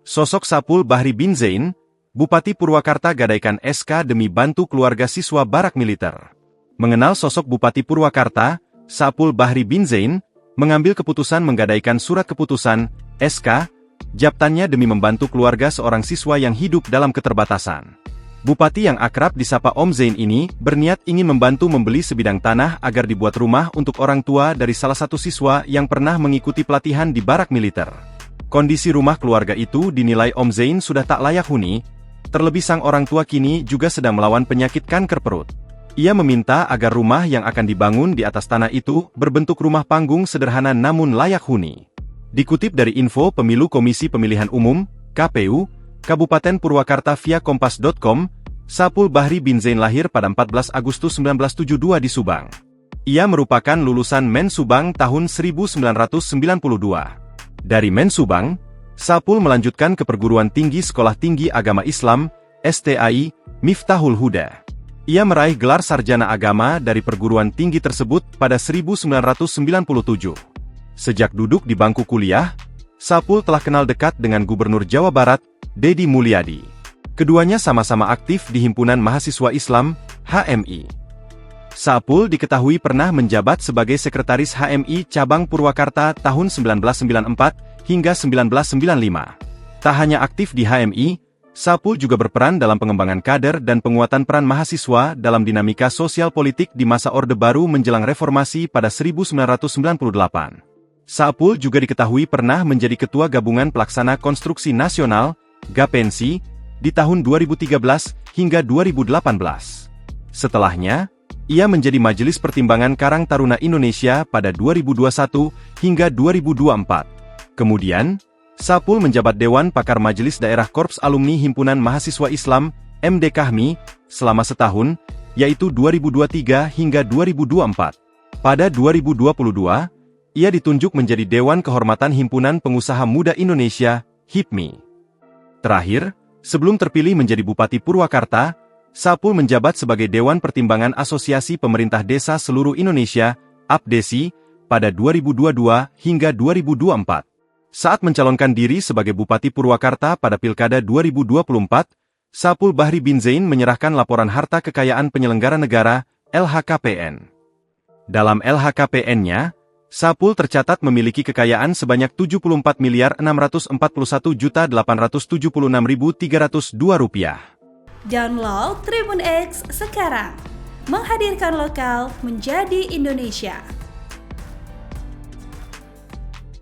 Sosok Sapul Bahri bin Zain, Bupati Purwakarta gadaikan SK demi bantu keluarga siswa barak militer. Mengenal sosok Bupati Purwakarta, Sapul Bahri bin Zain mengambil keputusan menggadaikan surat keputusan, SK, jabatannya demi membantu keluarga seorang siswa yang hidup dalam keterbatasan. Bupati yang akrab disapa Om Zain ini berniat ingin membantu membeli sebidang tanah agar dibuat rumah untuk orang tua dari salah satu siswa yang pernah mengikuti pelatihan di barak militer. Kondisi rumah keluarga itu dinilai Om Zain sudah tak layak huni, terlebih sang orang tua kini juga sedang melawan penyakit kanker perut. Ia meminta agar rumah yang akan dibangun di atas tanah itu berbentuk rumah panggung sederhana namun layak huni. Dikutip dari info Pemilu Komisi Pemilihan Umum, KPU, Kabupaten Purwakarta via kompas.com, Sapul Bahri bin Zain lahir pada 14 Agustus 1972 di Subang. Ia merupakan lulusan Men Subang tahun 1992. Dari Men Subang, Sapul melanjutkan ke Perguruan Tinggi Sekolah Tinggi Agama Islam, STAI, Miftahul Huda. Ia meraih gelar sarjana agama dari perguruan tinggi tersebut pada 1997. Sejak duduk di bangku kuliah, Sapul telah kenal dekat dengan Gubernur Jawa Barat, Deddy Mulyadi. Keduanya sama-sama aktif di Himpunan Mahasiswa Islam, HMI. Sapul diketahui pernah menjabat sebagai Sekretaris HMI Cabang Purwakarta tahun 1994 hingga 1995. Tak hanya aktif di HMI, Sapul juga berperan dalam pengembangan kader dan penguatan peran mahasiswa dalam dinamika sosial politik di masa Orde Baru menjelang reformasi pada 1998. Sapul juga diketahui pernah menjadi Ketua Gabungan Pelaksana Konstruksi Nasional, Gapensi, di tahun 2013 hingga 2018. Setelahnya, ia menjadi Majelis Pertimbangan Karang Taruna Indonesia pada 2021 hingga 2024. Kemudian, Sapul menjabat Dewan Pakar Majelis Daerah Korps Alumni Himpunan Mahasiswa Islam, MDKHMI, selama setahun, yaitu 2023 hingga 2024. Pada 2022, ia ditunjuk menjadi Dewan Kehormatan Himpunan Pengusaha Muda Indonesia, HIPMI. Terakhir, sebelum terpilih menjadi Bupati Purwakarta, Sapul menjabat sebagai Dewan Pertimbangan Asosiasi Pemerintah Desa Seluruh Indonesia, APDESI, pada 2022 hingga 2024. Saat mencalonkan diri sebagai Bupati Purwakarta pada Pilkada 2024, Sapul Bahri bin Zain menyerahkan laporan harta kekayaan penyelenggara negara, LHKPN. Dalam LHKPN-nya, Sapul tercatat memiliki kekayaan sebanyak Rp74.641.876.302. Download Tribun X sekarang, menghadirkan lokal menjadi Indonesia.